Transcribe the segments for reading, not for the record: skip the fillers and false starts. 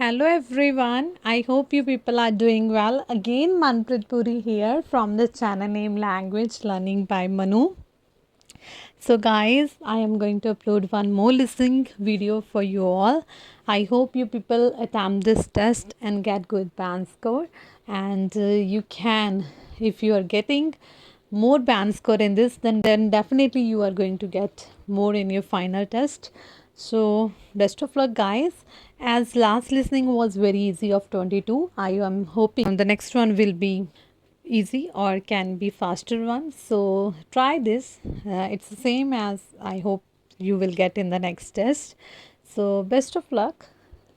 Hello everyone. I hope you people are doing well. Again, Manpreet Puri here from the channel name Language Learning by Manu. So guys, I am going to upload one more listening video for you all. I hope you people attempt this test and get good band score. And you can, if you are getting more band score in this, then definitely you are going to get more in your final test. So best of luck guys. As last listening was very easy of 22, I am hoping the next one will be easy or can be faster one. So try this. It's the same as I hope you will get in the next test. So best of luck.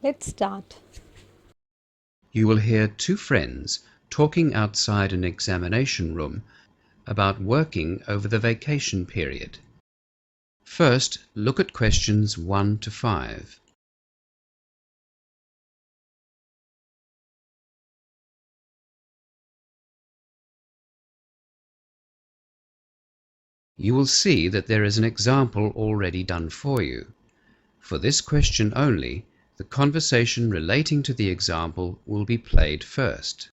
Let's start. You will hear two friends talking outside an examination room about working over the vacation period. First, look at questions 1 to 5. You will see that there is an example already done for you. For this question only, the conversation relating to the example will be played first.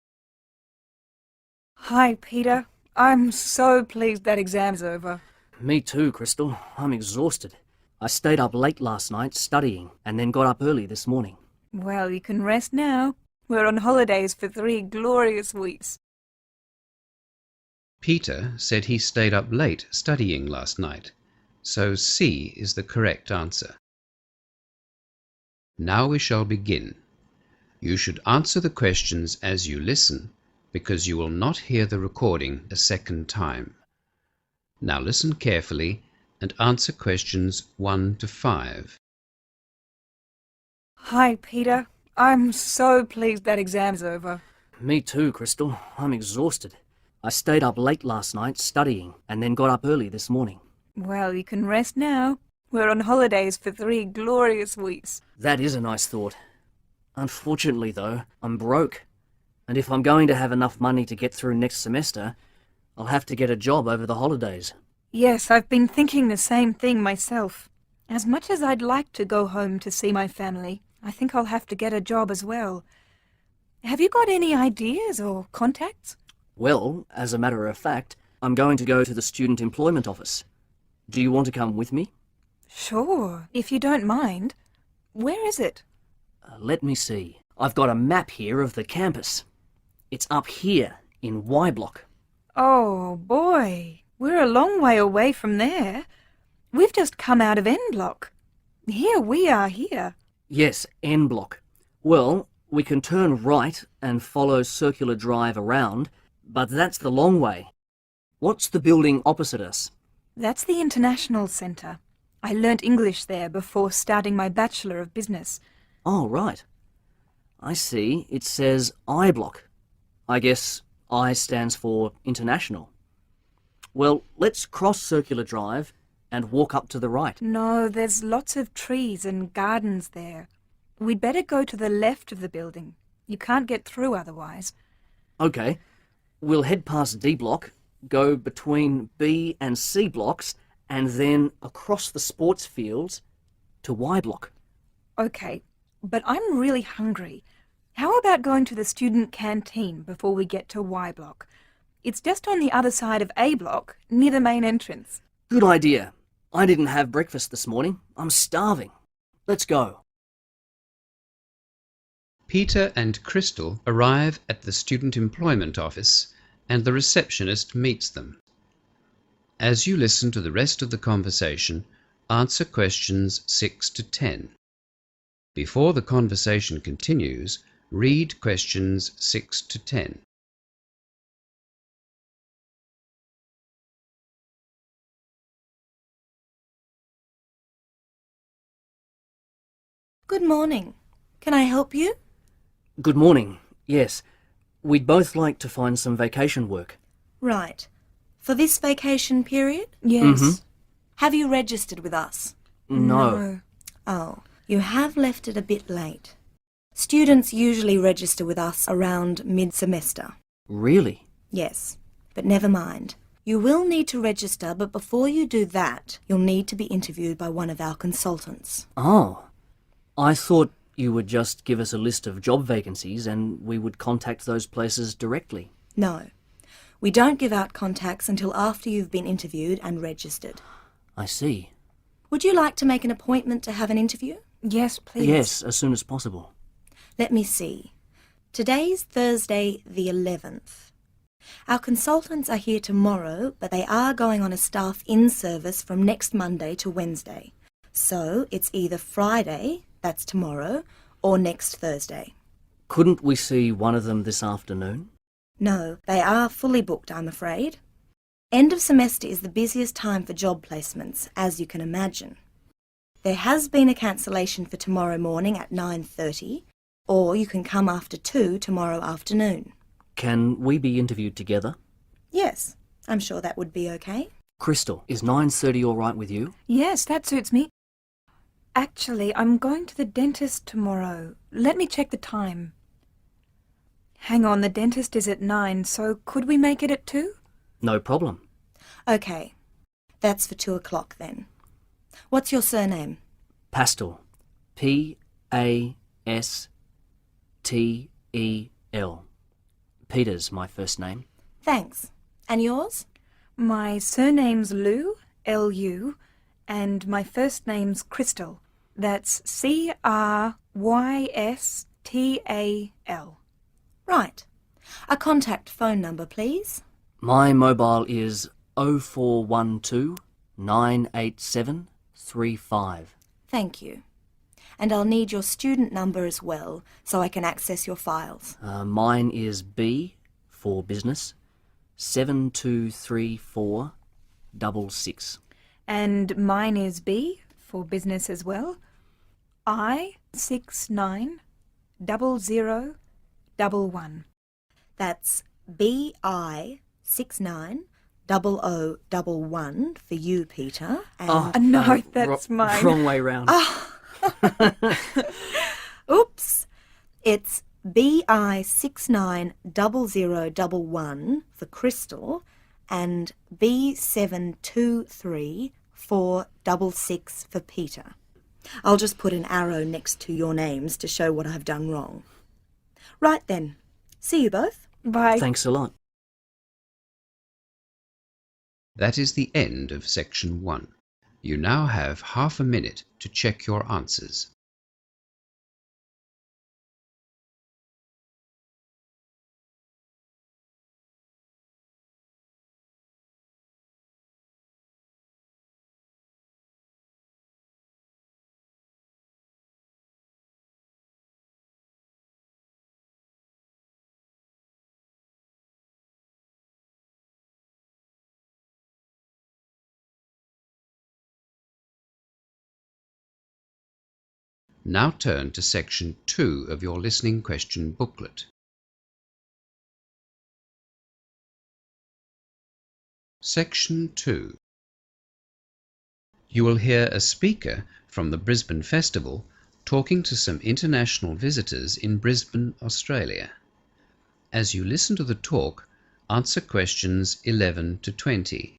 Hi, Peter. I'm so pleased that exam's over. Me too, Crystal. I'm exhausted. I stayed up late last night studying and then got up early this morning. Well, you can rest now. We're on holidays for 3 glorious weeks. Peter said he stayed up late studying last night, so C is the correct answer. Now we shall begin. You should answer the questions as you listen, because you will not hear the recording a second time. Now listen carefully and answer questions 1 to 5. Hi, Peter. I'm so pleased that exam's over. Me too, Crystal. I'm exhausted. I stayed up late last night studying and then got up early this morning. Well, you can rest now. We're on holidays for 3 glorious weeks. That is a nice thought. Unfortunately, though, I'm broke. And if I'm going to have enough money to get through next semester, I'll have to get a job over the holidays. Yes, I've been thinking the same thing myself. As much as I'd like to go home to see my family, I think I'll have to get a job as well. Have you got any ideas or contacts? Well, as a matter of fact, I'm going to go to the Student Employment Office. Do you want to come with me? Sure, if you don't mind. Where is it? Let me see. I've got a map here of the campus. It's up here in Y Block. Oh, boy. We're a long way away from there. We've just come out of N Block. Here we are here. Yes, N Block. Well, we can turn right and follow Circular Drive around, but that's the long way. What's the building opposite us? That's the International Centre. I learnt English there before starting my Bachelor of Business. Oh, right. I see. It says I Block. I guess I stands for International. Well, let's cross Circular Drive and walk up to the right. No, there's lots of trees and gardens there. We'd better go to the left of the building. You can't get through otherwise. Okay. We'll head past D Block, go between B and C blocks, and then across the sports fields to Y Block. Okay, but I'm really hungry. How about going to the student canteen before we get to Y Block? It's just on the other side of A Block, near the main entrance. Good idea. I didn't have breakfast this morning. I'm starving. Let's go. Peter and Crystal arrive at the Student Employment Office and the receptionist meets them. As you listen to the rest of the conversation, answer questions 6 to 10. Before the conversation continues, read questions 6 to 10. Good morning. Can I help you? Good morning. Yes. We'd both like to find some vacation work. Right. For this vacation period? Yes. Have you registered with us? No. Oh, you have left it a bit late. Students usually register with us around mid-semester. Really? Yes, but never mind. You will need to register, but before you do that, you'll need to be interviewed by one of our consultants. Oh. I thought you would just give us a list of job vacancies and we would contact those places directly. No. We don't give out contacts until after you've been interviewed and registered. I see. Would you like to make an appointment to have an interview? Yes, please. Yes, as soon as possible. Let me see. Today's Thursday the 11th. Our consultants are here tomorrow, but they are going on a staff in-service from next Monday to Wednesday. So it's either Friday, that's tomorrow, or next Thursday. Couldn't we see one of them this afternoon? No, they are fully booked, I'm afraid. End of semester is the busiest time for job placements, as you can imagine. There has been a cancellation for tomorrow morning at 9:30, or you can come after 2 tomorrow afternoon. Can we be interviewed together? Yes, I'm sure that would be okay. Crystal, is 9:30 all right with you? Yes, that suits me. Actually, I'm going to the dentist tomorrow. Let me check the time. Hang on, the dentist is at 9, so could we make it at 2? No problem. Okay, that's for 2 o'clock then. What's your surname? Pastel. P-A-S-T-E-L. Peter's my first name. Thanks. And yours? My surname's Lou, L-U, and my first name's Crystal. That's C-R-Y-S-T-A-L. Right. A contact phone number, please. My mobile is 0412 987 35. Thank you. And I'll need your student number as well, so I can access your files. Mine is B for business 723466. And mine is B, for business as well. I690011. That's BI690011 for you, Peter. And No, that's mine. Wrong way round. oops, it's BI690011 for Crystal and B723466 for Peter. I'll just put an arrow next to your names to show what I've done wrong. Right then. See you both. Bye. Thanks a lot. That is the end of section 1. You now have half a minute to check your answers. Now turn to section 2 of your listening question booklet. Section 2. You will hear a speaker from the Brisbane Festival talking to some international visitors in Brisbane, Australia. As you listen to the talk, answer questions 11 to 20.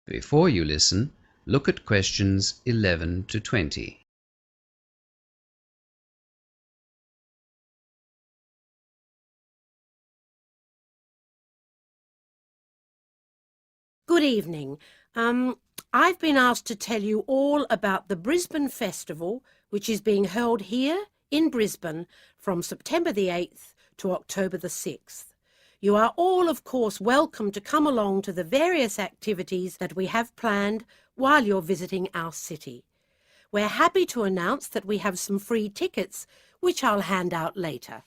Before you listen, look at questions 11 to 20. Good evening. I've been asked to tell you all about the Brisbane Festival, which is being held here in Brisbane from September the 8th to October the 6th. You are all, of course, welcome to come along to the various activities that we have planned while you're visiting our city. We're happy to announce that we have some free tickets, which I'll hand out later.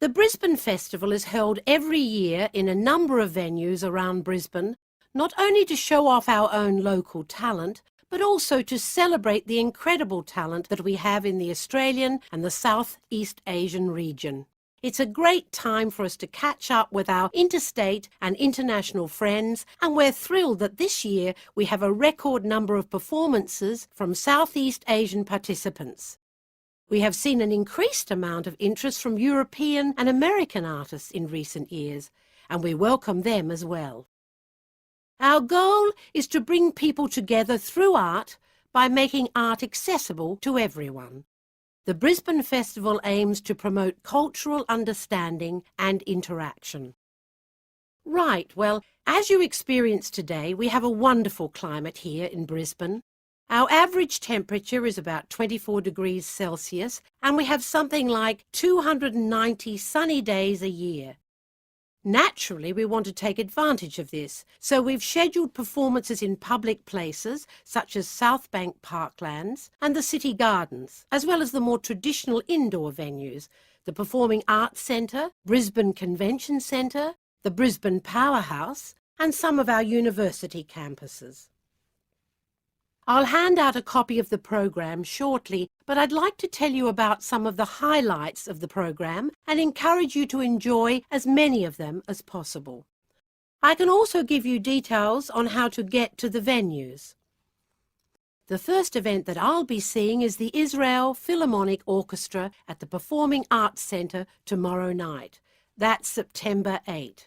The Brisbane Festival is held every year in a number of venues around Brisbane, not only to show off our own local talent, but also to celebrate the incredible talent that we have in the Australian and the South East Asian region. It's a great time for us to catch up with our interstate and international friends, and we're thrilled that this year we have a record number of performances from Southeast Asian participants. We have seen an increased amount of interest from European and American artists in recent years, and we welcome them as well. Our goal is to bring people together through art by making art accessible to everyone. The Brisbane Festival aims to promote cultural understanding and interaction. Right, well, as you experienced today, we have a wonderful climate here in Brisbane. Our average temperature is about 24 degrees Celsius, and we have something like 290 sunny days a year. Naturally, we want to take advantage of this, so we've scheduled performances in public places such as South Bank Parklands and the City Gardens, as well as the more traditional indoor venues, the Performing Arts Centre, Brisbane Convention Centre, the Brisbane Powerhouse, and some of our university campuses. I'll hand out a copy of the program shortly, but I'd like to tell you about some of the highlights of the program and encourage you to enjoy as many of them as possible. I can also give you details on how to get to the venues. The first event that I'll be seeing is the Israel Philharmonic Orchestra at the Performing Arts Centre tomorrow night. That's September 8.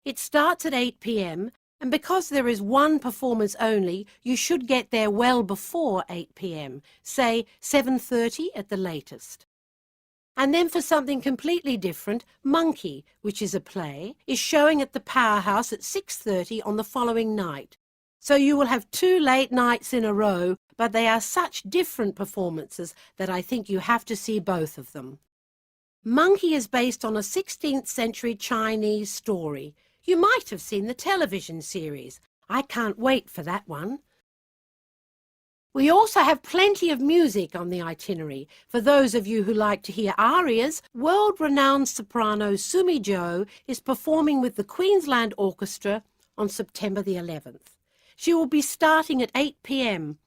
It starts at 8 p.m. and because there is one performance only, you should get there well before 8 p.m, say 7:30 at the latest. And then for something completely different, Monkey, which is a play, is showing at the Powerhouse at 6:30 on the following night. So you will have 2 late nights in a row, but they are such different performances that I think you have to see both of them. Monkey is based on a 16th century Chinese story. You might have seen the television series. I can't wait for that one. We also have plenty of music on the itinerary. For those of you who like to hear arias, world-renowned soprano Sumi Jo is performing with the Queensland Orchestra on September the 11th. She will be starting at 8 p.m.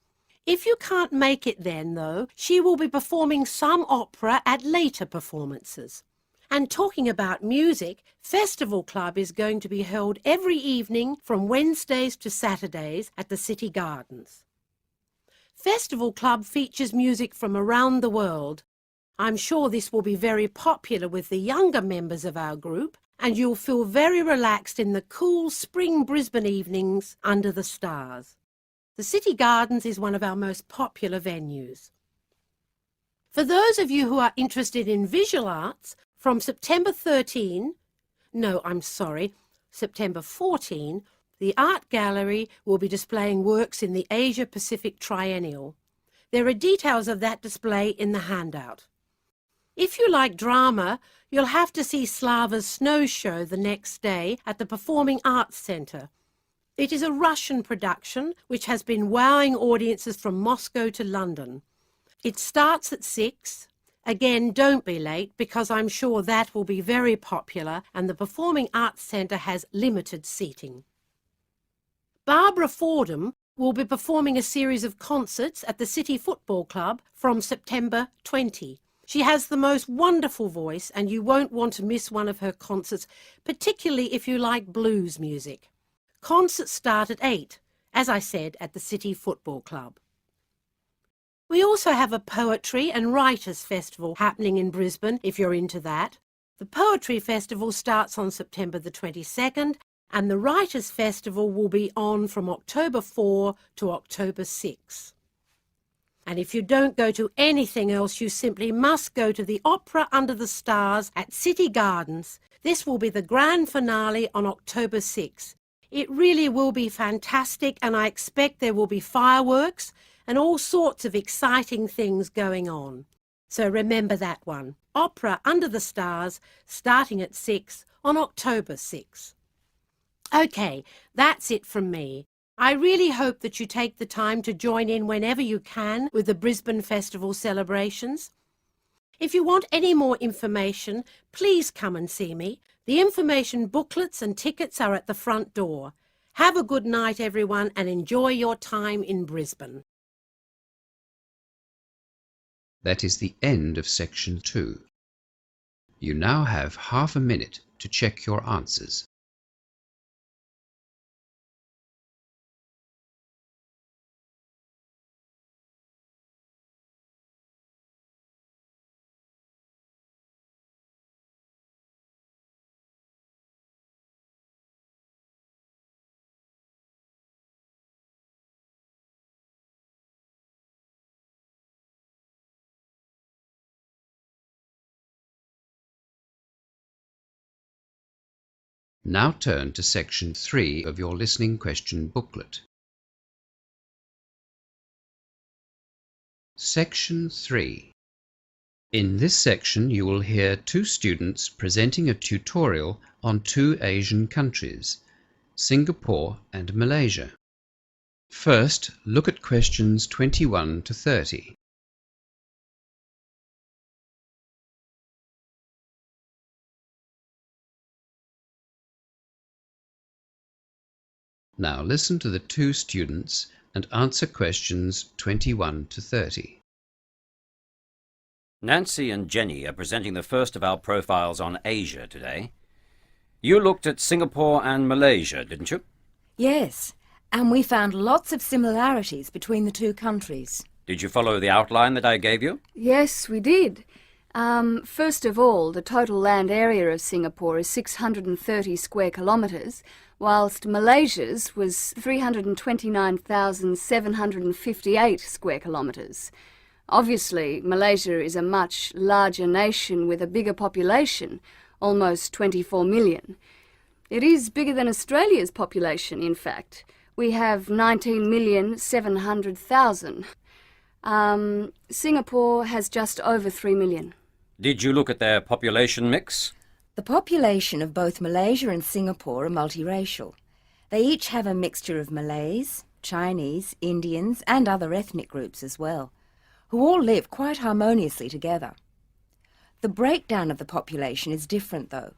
If you can't make it then, though, she will be performing some opera at later performances. And talking about music, Festival Club is going to be held every evening from Wednesdays to Saturdays at the City Gardens. Festival Club features music from around the world. I'm sure this will be very popular with the younger members of our group, and you'll feel very relaxed in the cool spring Brisbane evenings under the stars. The City Gardens is one of our most popular venues. For those of you who are interested in visual arts, from September 14, the Art Gallery will be displaying works in the Asia-Pacific Triennial. There are details of that display in the handout. If you like drama, you'll have to see Slava's Snow Show the next day at the Performing Arts Centre. It is a Russian production which has been wowing audiences from Moscow to London. It starts at 6. Again, don't be late because I'm sure that will be very popular and the Performing Arts Centre has limited seating. Barbara Fordham will be performing a series of concerts at the City Football Club from September 20. She has the most wonderful voice and you won't want to miss one of her concerts, particularly if you like blues music. Concerts start at 8, as I said, at the City Football Club. We also have a Poetry and Writers Festival happening in Brisbane, if you're into that. The Poetry Festival starts on September the 22nd, and the Writers Festival will be on from October 4 to October 6. And if you don't go to anything else, you simply must go to the Opera Under the Stars at City Gardens. This will be the grand finale on October 6. It really will be fantastic, and I expect there will be fireworks and all sorts of exciting things going on. So remember that one. Opera Under the Stars, starting at 6 on October 6. OK, that's it from me. I really hope that you take the time to join in whenever you can with the Brisbane Festival celebrations. If you want any more information, please come and see me. The information booklets and tickets are at the front door. Have a good night, everyone, and enjoy your time in Brisbane. That is the end of section 2. You now have half a minute to check your answers. Now turn to section 3 of your listening question booklet. Section 3. In this section you will hear two students presenting a tutorial on two Asian countries, Singapore and Malaysia. First, look at questions 21 to 30. Now listen to the two students and answer questions 21 to 30. Nancy and Jenny are presenting the first of our profiles on Asia today. You looked at Singapore and Malaysia, didn't you? Yes, and we found lots of similarities between the two countries. Did you follow the outline that I gave you? Yes, we did. First of all, the total land area of Singapore is 630 square kilometres, whilst Malaysia's was 329,758 square kilometres. Obviously, Malaysia is a much larger nation with a bigger population, almost 24 million. It is bigger than Australia's population, in fact. We have 19,700,000. Singapore has just over 3 million. Did you look at their population mix? The population of both Malaysia and Singapore are multiracial. They each have a mixture of Malays, Chinese, Indians and other ethnic groups as well, who all live quite harmoniously together. The breakdown of the population is different though.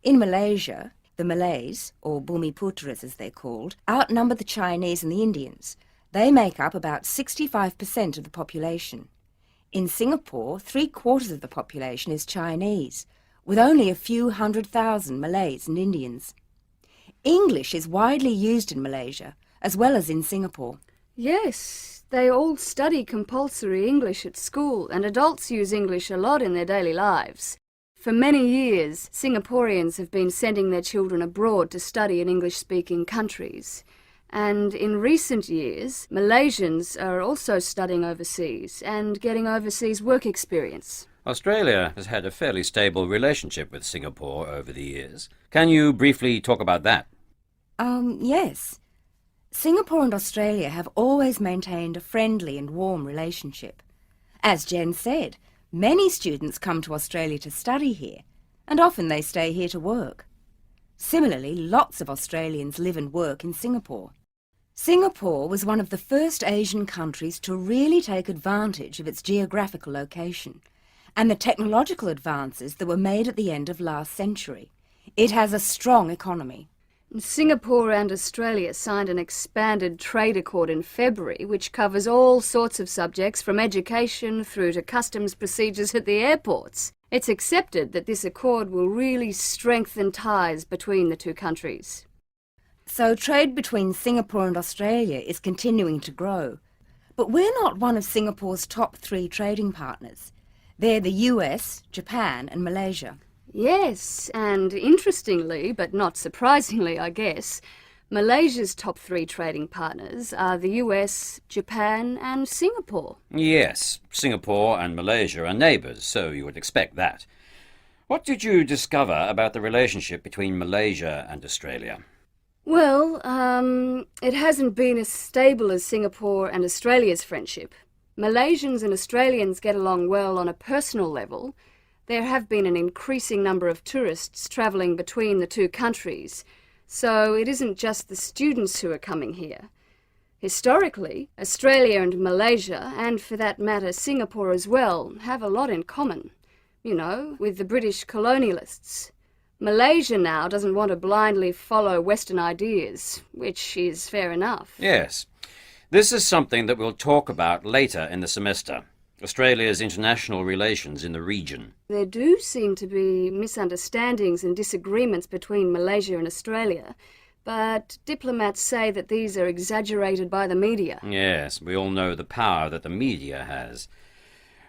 In Malaysia, the Malays, or Bumiputras as they're called, outnumber the Chinese and the Indians. They make up about 65% of the population. In Singapore, 3/4 of the population is Chinese, with only a few 100,000 Malays and Indians. English is widely used in Malaysia, as well as in Singapore. Yes, they all study compulsory English at school, and adults use English a lot in their daily lives. For many years, Singaporeans have been sending their children abroad to study in English-speaking countries. And in recent years, Malaysians are also studying overseas and getting overseas work experience. Australia has had a fairly stable relationship with Singapore over the years. Can you briefly talk about that? Yes. Singapore and Australia have always maintained a friendly and warm relationship. As Jen said, many students come to Australia to study here, and often they stay here to work. Similarly, lots of Australians live and work in Singapore. Singapore was one of the first Asian countries to really take advantage of its geographical location and the technological advances that were made at the end of last century. It has a strong economy. Singapore and Australia signed an expanded trade accord in February, which covers all sorts of subjects from education through to customs procedures at the airports. It's accepted that this accord will really strengthen ties between the two countries. So trade between Singapore and Australia is continuing to grow. But we're not one of Singapore's top 3 trading partners. They're the US, Japan and Malaysia. Yes, and interestingly, but not surprisingly, I guess, Malaysia's top 3 trading partners are the US, Japan and Singapore. Yes, Singapore and Malaysia are neighbours, so you would expect that. What did you discover about the relationship between Malaysia and Australia? Well, it hasn't been as stable as Singapore and Australia's friendship. Malaysians and Australians get along well on a personal level. There have been an increasing number of tourists travelling between the two countries, so it isn't just the students who are coming here. Historically, Australia and Malaysia, and for that matter Singapore as well, have a lot in common. You know, with the British colonialists. Malaysia now doesn't want to blindly follow Western ideas, which is fair enough. Yes. This is something that we'll talk about later in the semester. Australia's international relations in the region. There do seem to be misunderstandings and disagreements between Malaysia and Australia, but diplomats say that these are exaggerated by the media. Yes, we all know the power that the media has.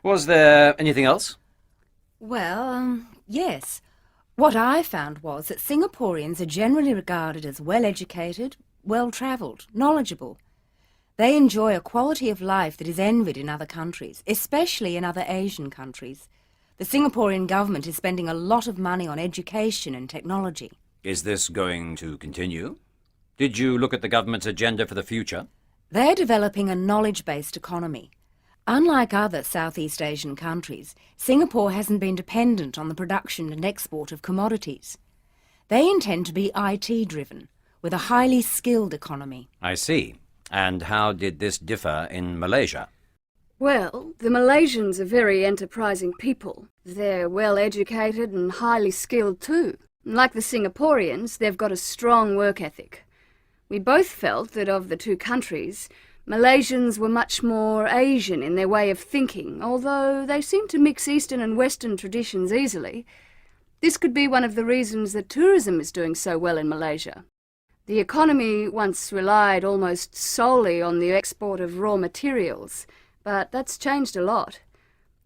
Was there anything else? Well, yes. What I found was that Singaporeans are generally regarded as well-educated, well-travelled, knowledgeable. They enjoy a quality of life that is envied in other countries, especially in other Asian countries. The Singaporean government is spending a lot of money on education and technology. Is this going to continue? Did you look at the government's agenda for the future? They're developing a knowledge-based economy. Unlike other Southeast Asian countries, Singapore hasn't been dependent on the production and export of commodities. They intend to be IT-driven, with a highly skilled economy. I see. And how did this differ in Malaysia? Well, the Malaysians are very enterprising people. They're well educated and highly skilled too. Like the Singaporeans, they've got a strong work ethic. We both felt that of the two countries, Malaysians were much more Asian in their way of thinking, although they seem to mix Eastern and Western traditions easily. This could be one of the reasons that tourism is doing so well in Malaysia. The economy once relied almost solely on the export of raw materials, but that's changed a lot.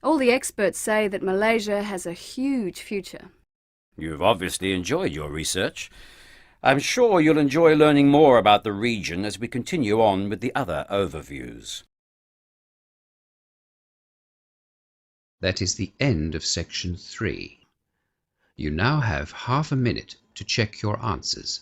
All the experts say that Malaysia has a huge future. You've obviously enjoyed your research. I'm sure you'll enjoy learning more about the region as we continue on with the other overviews. That is the end of section 3. You now have half a minute to check your answers.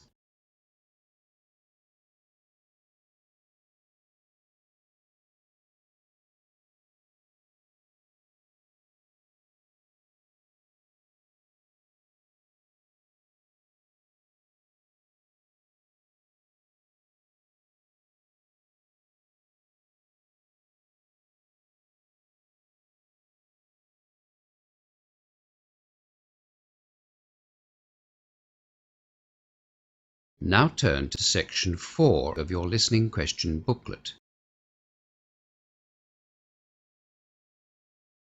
Now turn to section 4 of your listening question booklet.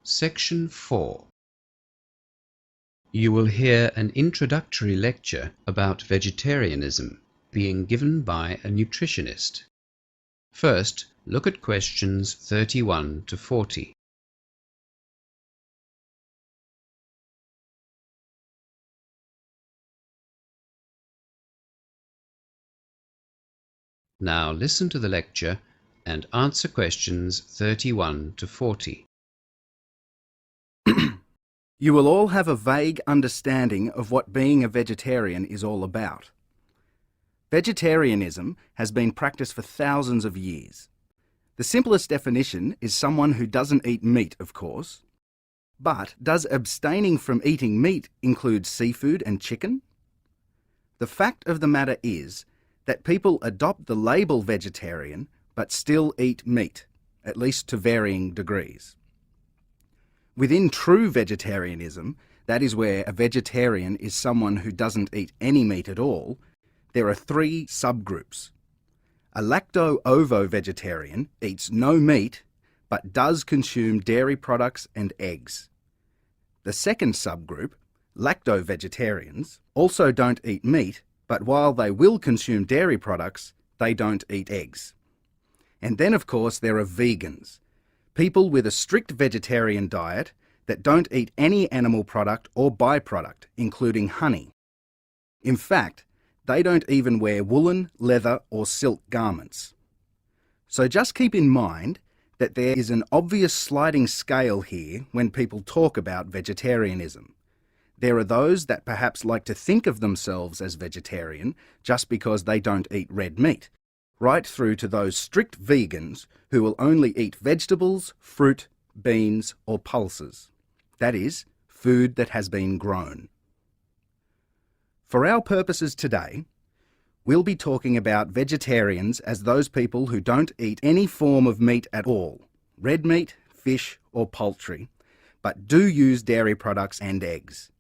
Section 4. You will hear an introductory lecture about vegetarianism being given by a nutritionist. First, look at questions 31 to 40. Now listen to the lecture and answer questions 31 to 40. You will all have a vague understanding of what being a vegetarian is all about. Vegetarianism has been practiced for thousands of years. The simplest definition is someone who doesn't eat meat, of course. But does abstaining from eating meat include seafood and chicken? The fact of the matter is that people adopt the label vegetarian but still eat meat, at least to varying degrees. Within true vegetarianism, that is where a vegetarian is someone who doesn't eat any meat at all, there are 3 subgroups. A lacto-ovo-vegetarian eats no meat but does consume dairy products and eggs. The second subgroup, lacto-vegetarians, also don't eat meat, but while they will consume dairy products, they don't eat eggs. And then, of course, there are vegans, people with a strict vegetarian diet that don't eat any animal product or byproduct, including honey. In fact, they don't even wear woolen, leather or silk garments. So just keep in mind that there is an obvious sliding scale here when people talk about vegetarianism. There are those that perhaps like to think of themselves as vegetarian just because they don't eat red meat, right through to those strict vegans who will only eat vegetables, fruit, beans or pulses. That is, food that has been grown. For our purposes today, we'll be talking about vegetarians as those people who don't eat any form of meat at all, red meat, fish or poultry, but do use dairy products and eggs.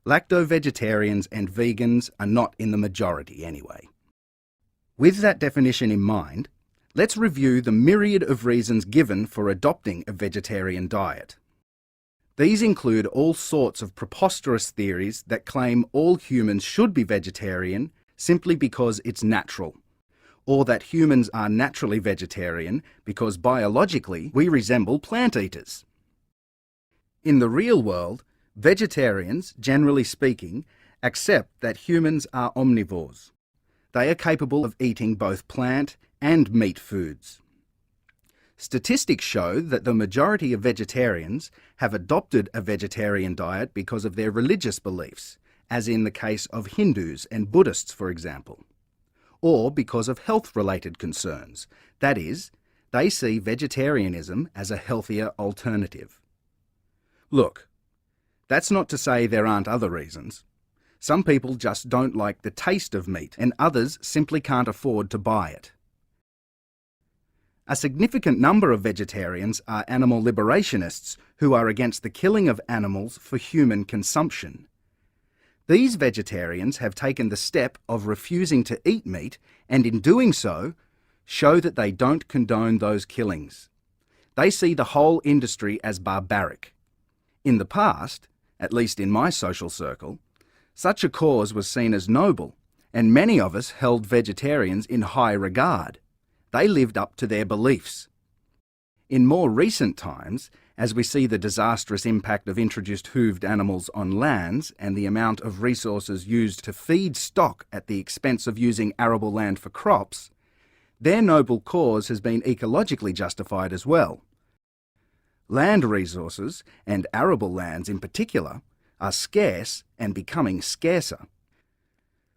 Lacto-vegetarians and vegans are not in the majority anyway. With that definition in mind, let's review the myriad of reasons given for adopting a vegetarian diet. These include all sorts of preposterous theories that claim all humans should be vegetarian simply because it's natural, or that humans are naturally vegetarian because biologically we resemble plant eaters. In the real world, vegetarians, generally speaking, accept that humans are omnivores. They are capable of eating both plant and meat foods. Statistics show that the majority of vegetarians have adopted a vegetarian diet because of their religious beliefs, as in the case of Hindus and Buddhists, for example, or because of health-related concerns, that is, they see vegetarianism as a healthier alternative. Look, that's not to say there aren't other reasons. Some people just don't like the taste of meat, and others simply can't afford to buy it. A significant number of vegetarians are animal liberationists who are against the killing of animals for human consumption. These vegetarians have taken the step of refusing to eat meat, and in doing so, show that they don't condone those killings. They see the whole industry as barbaric. In the past, at least in my social circle, such a cause was seen as noble, and many of us held vegetarians in high regard. They lived up to their beliefs. In more recent times, as we see the disastrous impact of introduced hooved animals on lands and the amount of resources used to feed stock at the expense of using arable land for crops, their noble cause has been ecologically justified as well. Land resources, and arable lands in particular, are scarce and becoming scarcer.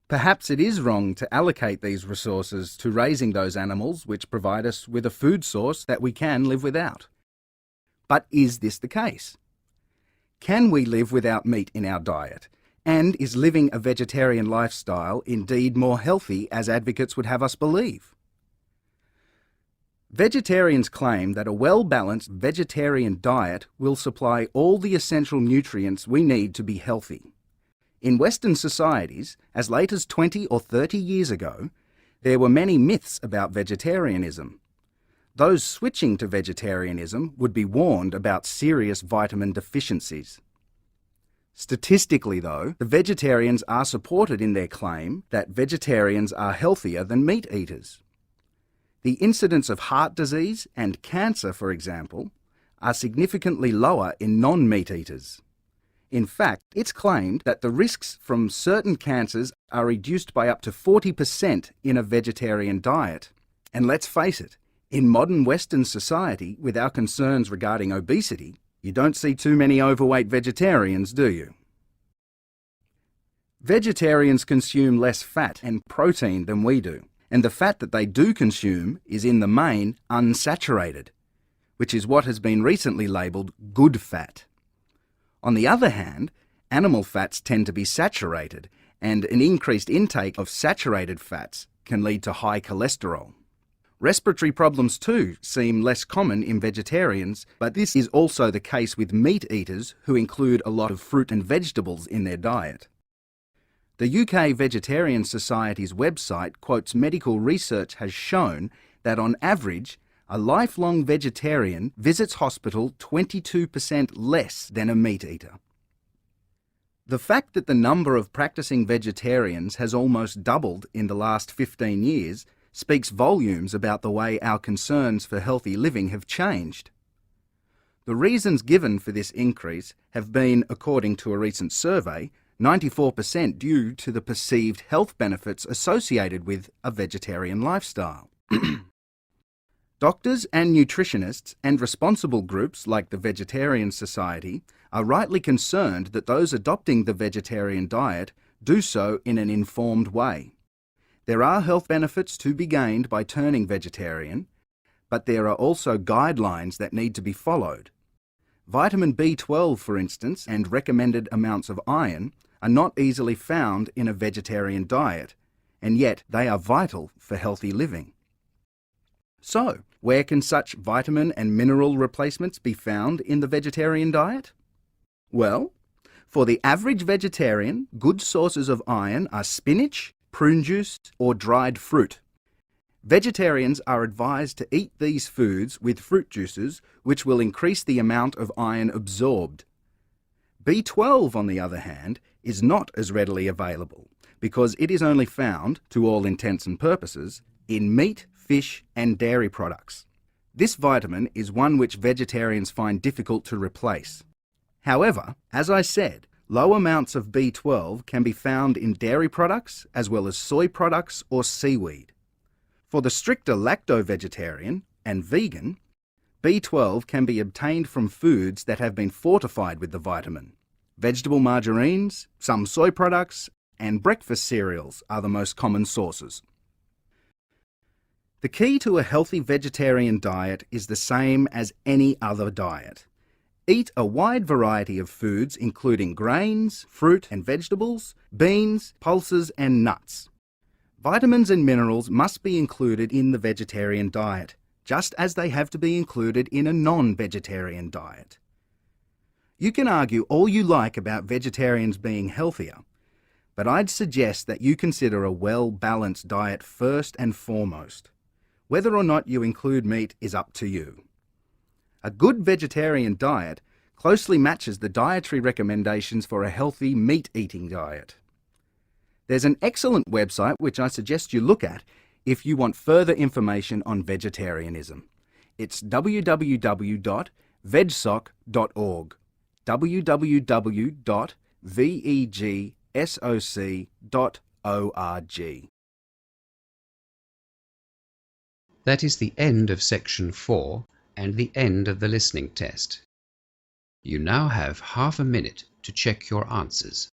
Perhaps it is wrong to allocate these resources to raising those animals which provide us with a food source that we can live without. But is this the case? Can we live without meat in our diet? And is living a vegetarian lifestyle indeed more healthy, as advocates would have us believe? Vegetarians claim that a well-balanced vegetarian diet will supply all the essential nutrients we need to be healthy. In Western societies, as late as 20 or 30 years ago, there were many myths about vegetarianism. Those switching to vegetarianism would be warned about serious vitamin deficiencies. Statistically, though, the vegetarians are supported in their claim that vegetarians are healthier than meat eaters. The incidence of heart disease and cancer, for example, are significantly lower in non-meat eaters. In fact, it's claimed that the risks from certain cancers are reduced by up to 40% in a vegetarian diet. And let's face it, in modern Western society, with our concerns regarding obesity, you don't see too many overweight vegetarians, do you? Vegetarians consume less fat and protein than we do, and the fat that they do consume is in the main unsaturated, which is what has been recently labelled good fat. On the other hand, animal fats tend to be saturated, and an increased intake of saturated fats can lead to high cholesterol. Respiratory problems too seem less common in vegetarians, but this is also the case with meat eaters who include a lot of fruit and vegetables in their diet. The UK Vegetarian Society's website quotes medical research has shown that on average, a lifelong vegetarian visits hospital 22% less than a meat eater. The fact that the number of practicing vegetarians has almost doubled in the last 15 years speaks volumes about the way our concerns for healthy living have changed. The reasons given for this increase have been, according to a recent survey, 94% due to the perceived health benefits associated with a vegetarian lifestyle. Doctors and nutritionists and responsible groups like the Vegetarian Society are rightly concerned that those adopting the vegetarian diet do so in an informed way. There are health benefits to be gained by turning vegetarian, but there are also guidelines that need to be followed. Vitamin B12, for instance, and recommended amounts of iron are not easily found in a vegetarian diet, and yet they are vital for healthy living. So, where can such vitamin and mineral replacements be found in the vegetarian diet? Well, for the average vegetarian, good sources of iron are spinach, prune juice, or dried fruit. Vegetarians are advised to eat these foods with fruit juices, which will increase the amount of iron absorbed. B12, on the other hand, is not as readily available because it is only found, to all intents and purposes, in meat, fish, and dairy products. This vitamin is one which vegetarians find difficult to replace. However, as I said, low amounts of B12 can be found in dairy products as well as soy products or seaweed. For the stricter lacto-vegetarian and vegan, B12 can be obtained from foods that have been fortified with the vitamin. Vegetable margarines, some soy products, and breakfast cereals are the most common sources. The key to a healthy vegetarian diet is the same as any other diet. Eat a wide variety of foods including grains, fruit and vegetables, beans, pulses and nuts. Vitamins and minerals must be included in the vegetarian diet, just as they have to be included in a non-vegetarian diet. You can argue all you like about vegetarians being healthier, but I'd suggest that you consider a well-balanced diet first and foremost. Whether or not you include meat is up to you. A good vegetarian diet closely matches the dietary recommendations for a healthy meat-eating diet. There's an excellent website which I suggest you look at if you want further information on vegetarianism. It's www.vegsoc.org. www.vegsoc.org. That is the end of section 4 and the end of the listening test. You now have half a minute to check your answers.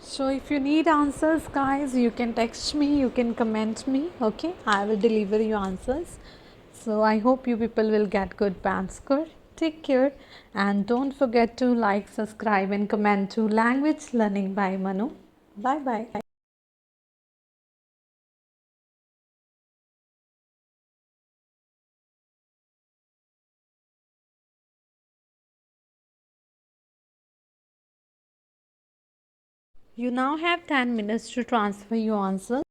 So if you need answers, guys, you can text me, you can comment me, okay? I will deliver you answers. So I hope you people will get good band score. Take care and don't forget to like, subscribe and comment to Language Learning by Manu. Bye bye. You now have 10 minutes to transfer your answers.